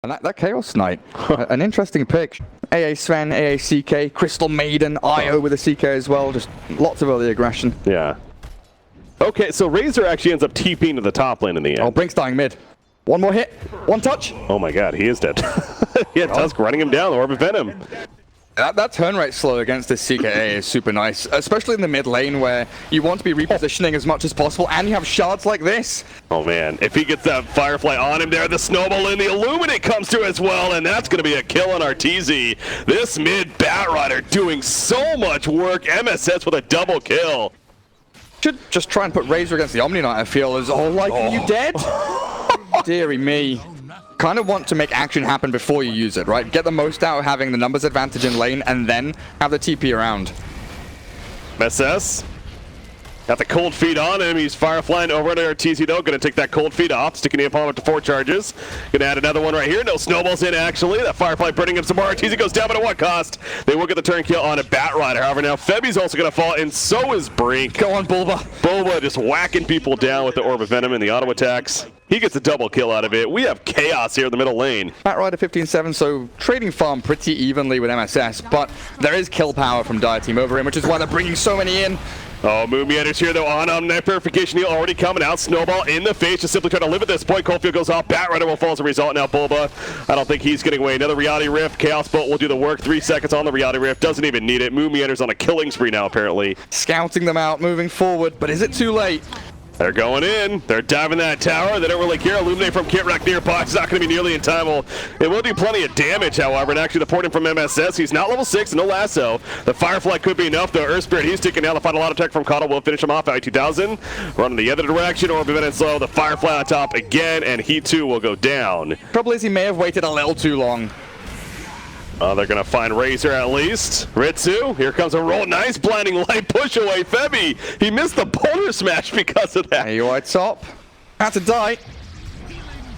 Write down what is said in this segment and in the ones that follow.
And that Chaos Knight, an interesting pick. AA Sven, AA CK, Crystal Maiden, IO with a CK as well. Just lots of early aggression. Yeah. Okay, so Razor actually ends up TPing to the top lane in the end. Oh, Brink's dying mid. One more hit, one touch. Oh my god, he is dead. Yeah, Tusk running him down, the Orb of Venom. That turn rate slow against this CKA is super nice, especially in the mid lane where you want to be repositioning as much as possible, and you have shards like this. Oh man, if he gets that Firefly on him there, the Snowball in, the Illuminate comes through as well, and that's going to be a kill on RTZ. This mid Batrider doing so much work, MSS with a double kill. Should just try and put Razor against the Omni Knight, I feel, as all like, are you dead? Deary me. Kind of want to make action happen before you use it, right? Get the most out of having the numbers advantage in lane and then have the TP around. MSS got the cold feet on him. He's Fireflying over to RTZ though. Gonna take that cold feet off, sticking the opponent up to 4 charges. Gonna add another one right here. No snowballs in actually. That Firefly burning him some more. RTZ goes down, but at what cost? They will get the turn kill on a Batrider. However, now Febi's also gonna fall, and so is Brink. Go on, Bulba. Bulba just whacking people down with the Orb of Venom and the auto attacks. He gets a double kill out of it. We have chaos here in the middle lane. Batrider 15-7, so trading farm pretty evenly with MSS, but there is kill power from Dire Team over him, which is why they're bringing so many in. Oh, Moonmeander's here though on Omni Purification Heal already coming out. Snowball in the face, just simply trying to live at this point. Coldfield goes off. Batrider will fall as a result. Now Bulba, I don't think he's getting away. Another Reality Rift. Chaos Bolt will do the work. 3 seconds on the Reality Rift. Doesn't even need it. Moonmeander's on a killing spree now apparently. Scouting them out, moving forward, but is it too late? They're going in. They're diving that tower. They don't really care. Illuminate from Kitrack nearby. It's not going to be nearly in time. It will do plenty of damage, however. And actually, the porting from MSS. He's not level 6. No lasso. The Firefly could be enough, though. Earth Spirit, he's taking down the final auto attack from Coddle. Will finish him off. Value 2000. Running the other direction. Orb of Venom slow. The Firefly on top again, and he too will go down. Trouble is, he may have waited a little too long. They're going to find Razor at least. Ritsu, here comes a roll. Nice blinding light push away. Febi, he missed the boulder smash because of that. There you are, top. Had to die.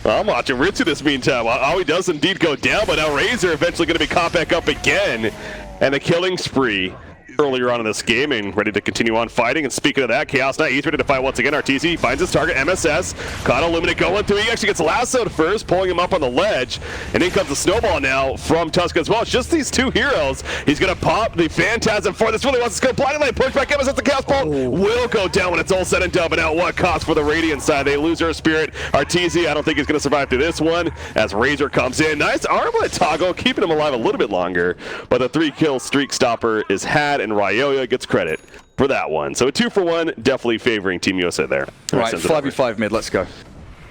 I'm watching Ritsu this meantime. Oh, he does indeed go down, but now Razor eventually going to be caught back up again. And the killing spree earlier on in this game, and ready to continue on fighting. And speaking of that, Chaos Knight, he's ready to fight once again. RTZ finds his target, MSS. Caught Illuminate going through. He actually gets lassoed first, pulling him up on the ledge. And in comes the Snowball now from Tusk as well. It's just these 2 heroes. He's going to pop the Phantasm for this. Really wants to go blinding light, push back. MSS, the Chaos Bolt will go down when it's all said and done. But at what cost for the Radiant side? They lose their spirit. RTZ, I don't think he's going to survive through this one as Razor comes in. Nice armlet toggle, keeping him alive a little bit longer. But the 3-kill streak stopper is had, and Ryoya gets credit for that one. So a 2-for-1, definitely favoring Team USA there. Right, 5v5 mid, let's go.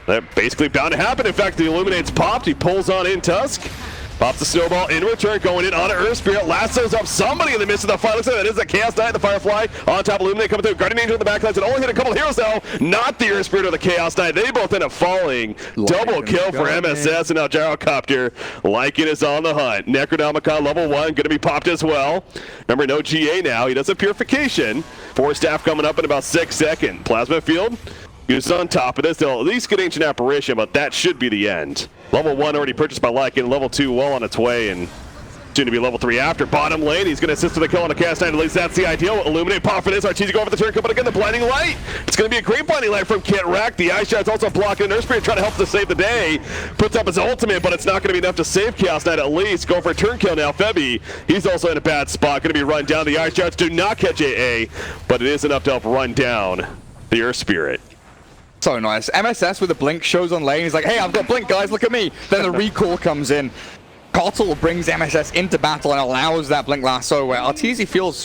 That basically bound to happen. In fact, the Illuminate's popped. He pulls on in Tusk. Pops the Snowball in return, going in on Earth Spirit. Lassos up somebody in the midst of the fight. Looks like that is the Chaos Knight, the Firefly. On top, Illuminate coming through. Guardian Angel in the backlines, and only hit a couple heroes though. Not the Earth Spirit or the Chaos Knight. They both end up falling. Double kill for MSS, and now Gyrocopter like it is on the hunt. Necronomicon level 1, gonna be popped as well. Remember, no GA now. He does a Purification. 4 staff coming up in about 6 seconds. Plasma Field used on top of this. They'll at least get Ancient Apparition, but that should be the end. Level 1 already purchased by Lycan. Level 2 well on its way, and soon to be level 3 after. Bottom lane, he's going to assist with the kill on the Chaos Knight. At least that's the ideal. Illuminate pop for this. RTZ go over the turn, but again, the blinding light. It's going to be a great blinding light from Kitrack. The Ice Shot's also blocking. Earth Spirit trying to help to save the day. Puts up his ultimate, but it's not going to be enough to save Chaos Knight at least. Go for a turn kill now. Febi, he's also in a bad spot. Going to be run down. The Ice Shots do not catch AA, but it is enough to help run down the Earth Spirit. So nice. MSS with a blink shows on lane. He's like, hey, I've got blink, guys, look at me. Then the recall comes in. Cottle brings MSS into battle and allows that blink lasso where RTZ feels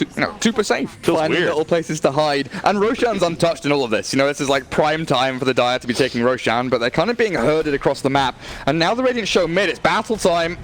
super safe. Finding little places to hide. And Roshan's untouched in all of this. This is like prime time for the Dire to be taking Roshan, but they're kind of being herded across the map. And now the Radiant show mid. It's battle time.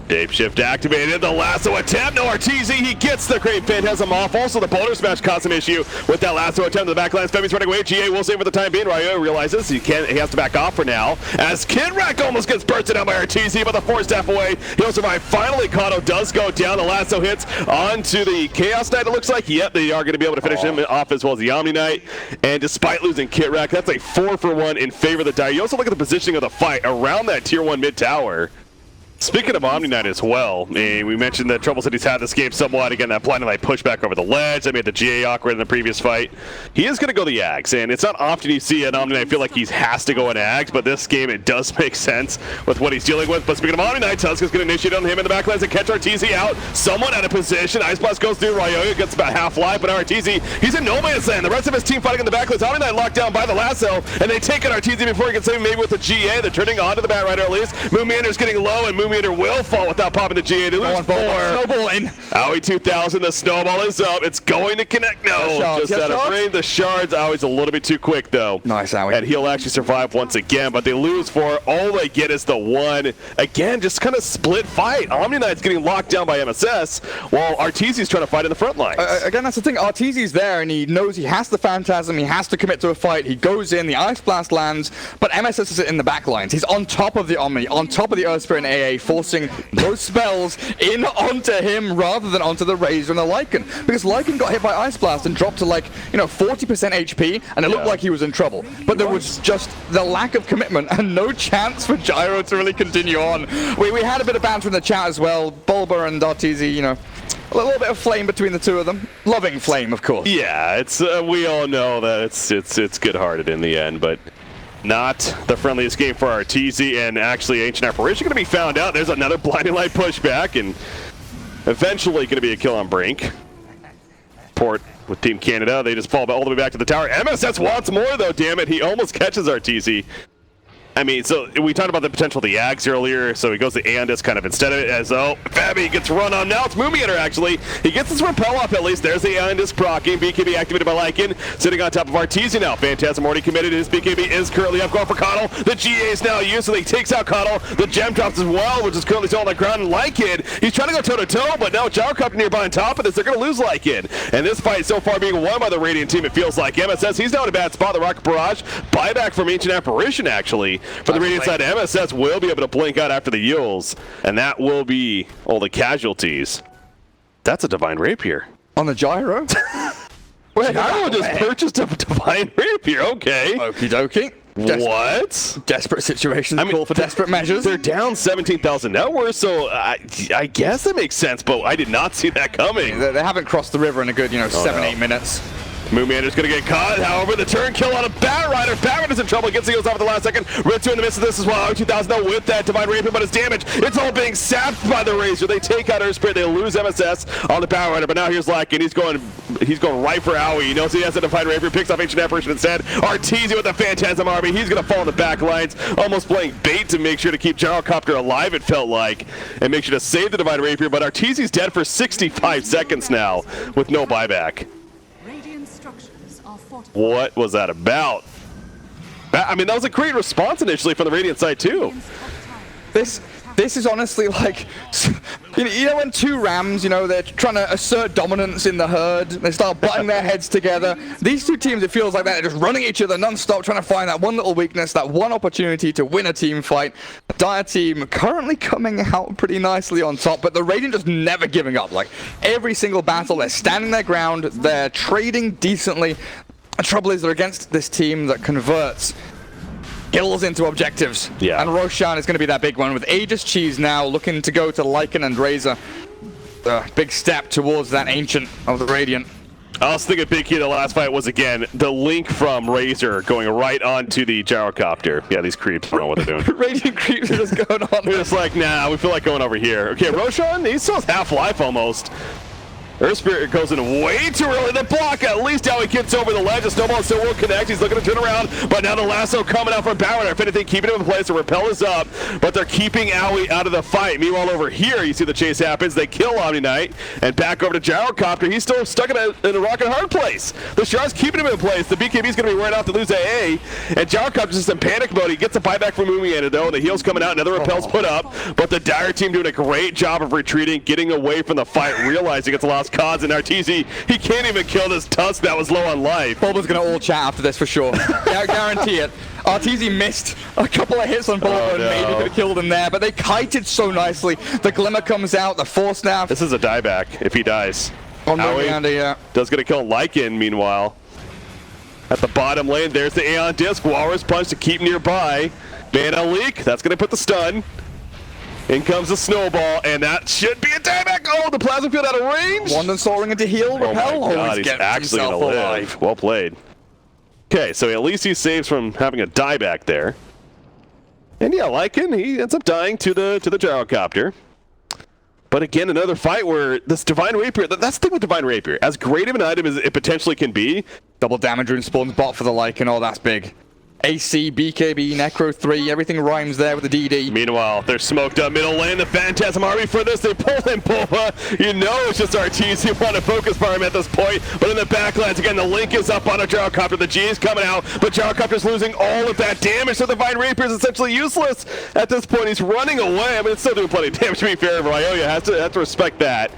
Shapeshift activated, the lasso attempt, no RTZ, he gets the Great Phantasm off. Also the boulder smash caused an issue with that lasso attempt in the backlines. Febi's running away, GA will save for the time being. Ryo realizes he has to back off for now, as Kitrack almost gets bursted out by RTZ, but the 4 staff away, he'll survive. Finally, Kato does go down, the lasso hits onto the Chaos Knight, it looks like. Yep, they are going to be able to finish him off as well as the Omni Knight, and despite losing Kitrack, that's a 4-for-1 in favor of the Dire. You also look at the positioning of the fight around that tier 1 mid tower. Speaking of Omni Knight as well, we mentioned the troubles that he's had this game somewhat. Again, that blinding light pushback over the ledge. That made the GA awkward in the previous fight. He is going to go the Ags, and it's not often you see an Omni Knight feel like he has to go in Ags, but this game it does make sense with what he's dealing with. But speaking of Omni Knight, Tusk is going to initiate on him in the backlines and catch RTZ out. Someone out of position. Ice Blast goes through. Ryoga gets about half life, but RTZ, he's in no man's land. The rest of his team fighting in the backlines. Omni Knight locked down by the lasso, and they take out RTZ before he can save him, maybe with the GA. They're turning onto the Bat Rider at least. Moonmeander's getting low, and Moonmeander will fall without popping the GA. They lose 4. Snowball in. Aoi 2000, the snowball is up. It's going to connect. No, just out of range. The shards. Aoi's a little bit too quick, though. Nice, Aoi. And he'll actually survive once again, but they lose 4. All they get is the 1. Again, just kind of split fight. Omni Knight's getting locked down by MSS, while Arteezy's trying to fight in the front lines. Again, that's the thing. Arteezy's there, and he knows he has the Phantasm. He has to commit to a fight. He goes in. The Ice Blast lands, but MSS is in the back lines. He's on top of the Omni, on top of the Earth Spirit and AA, forcing those spells in onto him rather than onto the Razor and the Lycan. Because Lycan got hit by Ice Blast and dropped to 40% HP, and it looked like he was in trouble. But there was just the lack of commitment and no chance for Gyro to really continue on. We had a bit of banter in the chat as well. Bulba and Arteezy, a little bit of flame between the two of them. Loving flame, of course. Yeah, it's we all know that it's good-hearted in the end, but not the friendliest game for Arteezy, and actually Ancient Apparition going to be found out. There's another blinding light pushback, and eventually going to be a kill on Brink. Port with Team Canada, they just fall all the way back to the tower. MSS wants more, though, damn it. He almost catches Arteezy. I mean, so we talked about the potential of the Ags earlier, so he goes to Aeondis kind of instead of it, as Fabi gets run on. Now it's Moonmeander, actually. He gets his repel up at least. There's the Aeondis proccing. BKB activated by Lycan, sitting on top of Arteezy now. Phantasm already committed. His BKB is currently up, going for Coddle. The GA is now used, so he takes out Coddle. The gem drops as well, which is currently still on the ground. And Lycan, he's trying to go toe-to-toe, but now Gyrocopter nearby on top of this. They're going to lose Lycan. And this fight so far being won by the Radiant team, it feels like. MSS, he's now in a bad spot. The Rocket Barrage, buyback from Ancient Apparition, actually. For the Radiant side, MSS will be able to blink out after the Yules, and that will be all the casualties. That's a Divine Rapier. On the Gyro? Wait, Gyro just purchased a Divine Rapier, okay. Okie dokie. What? Desperate situations call for desperate measures. They're down 17,000 net worth, so I guess that makes sense, but I did not see that coming. They haven't crossed the river in a good, 7-8 minutes. Moonmeander's going to get caught. However, the turn kill on a Bat Rider. Bat Rider's in trouble. Gets the heals off at the last second. Ritsu in the midst of this as well. 2000 though with that Divine Rapier, but his damage, it's all being sapped by the Razor. They take out Earth Spirit. They lose MSS on the Bat Rider, but now here's Lycan. He's going right for Aoi. He knows he has a Divine Rapier. Picks off Ancient Apparition instead. Arteezy with the Phantasm Army. He's going to fall in the back lines, almost playing bait to make sure to keep Gyrocopter alive, it felt like, and make sure to save the Divine Rapier, but Arteezy's dead for 65 seconds now with no buyback. What was that about? I mean, that was a great response initially from the Radiant side, too. This is honestly like, when two Rams, they're trying to assert dominance in the herd, they start butting their heads together. These two teams, it feels like that, they're just running each other non-stop, trying to find that one little weakness, that one opportunity to win a team fight. The Dire team currently coming out pretty nicely on top, but the Radiant just never giving up. Like, every single battle, they're standing their ground, they're trading decently. The trouble is they're against this team that converts kills into objectives. Yeah. And Roshan is going to be that big one with Aegis Cheese now looking to go to Lycan and Razor. Big step towards that Ancient of the Radiant. I was thinking big key to the last fight was, again, the link from Razor going right onto the Gyrocopter. Yeah, these creeps don't know what they're doing. Radiant creeps are just going on. They're just like, nah, we feel like going over here. Okay, Roshan, he still has half-life almost. Earth Spirit goes in way too early. The block, at least how he gets over the ledge. The snowball still will connect. He's looking to turn around, but now the lasso coming out from Power. If anything, keeping him in place. The repel is up, but they're keeping Aoi out of the fight. Meanwhile, over here, you see the chase happens. They kill Omni Knight, and back over to Gyrocopter. He's still stuck in a rock and hard place. The Shard's keeping him in place. The BKB is going to be wearing off to lose AA, and Gyrocopter's just in panic mode. He gets a buyback from Moonmeander, though, and the heal's coming out. Another repel's put up, but the Dire team doing a great job of retreating, getting away from the fight, realizing it's a lost cause, and Arteezy, he can't even kill this Tusk that was low on life. Bulba's going to all chat after this for sure. Guarantee it. Arteezy missed a couple of hits on Bulba and maybe could have killed him there, but they kited so nicely. The Glimmer comes out, the Force Staff. This is a dieback if he dies. On Moonmeander, yeah. Does going to kill Lycan, meanwhile. At the bottom lane, there's the Aeon Disc. Walrus Punch to keep nearby. Mana Leak, that's going to put the stun. In comes the snowball, and that should be a dieback. Oh, the plasma field out of range. London soaring into heal, repel. Oh my God, he's actually going to live. Alive. Well played. Okay, so at least he saves from having a dieback there. And yeah, Lycan, he ends up dying to the gyrocopter. But again, another fight where this Divine Rapier, that's the thing with Divine Rapier. As great of an item as it potentially can be. Double damage rune spawns bot for the Lycan. Oh, that's big. AC, BKB, Necro 3, everything rhymes there with the DD. Meanwhile, they're smoked up middle lane. The Phantasm Army for this. They pull in Boba. You know it's just RTs. You want to focus farm at this point. But in the backlines, again, the Link is up on a Gyrocopter. The G is coming out, but Gyrocopter's losing all of that damage. So the Divine Rapier is essentially useless at this point. He's running away. I mean, it's still doing plenty of damage, to be fair. Ryoya has to respect that.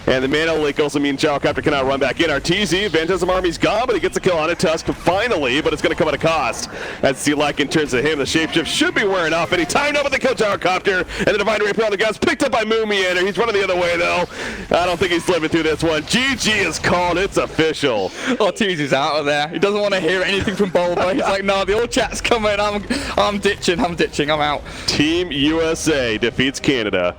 And the Mana Link also means Gyrocopter cannot run back in. RTZ, Phantasm Army's gone, but he gets a kill on a Tusk finally, but it's going to come at a cost. As Lycan turns to him, the Shapeshift should be wearing off, and he timed up with the kill Gyrocopter, and the Divine Rapier on the guns picked up by Moomiander. He's running the other way, though. I don't think he's living through this one. GG is called. It's official. RTZ's out of there. He doesn't want to hear anything from Bulba. He's like, no, the old chat's coming. I'm ditching. I'm out. Team USA defeats Canada.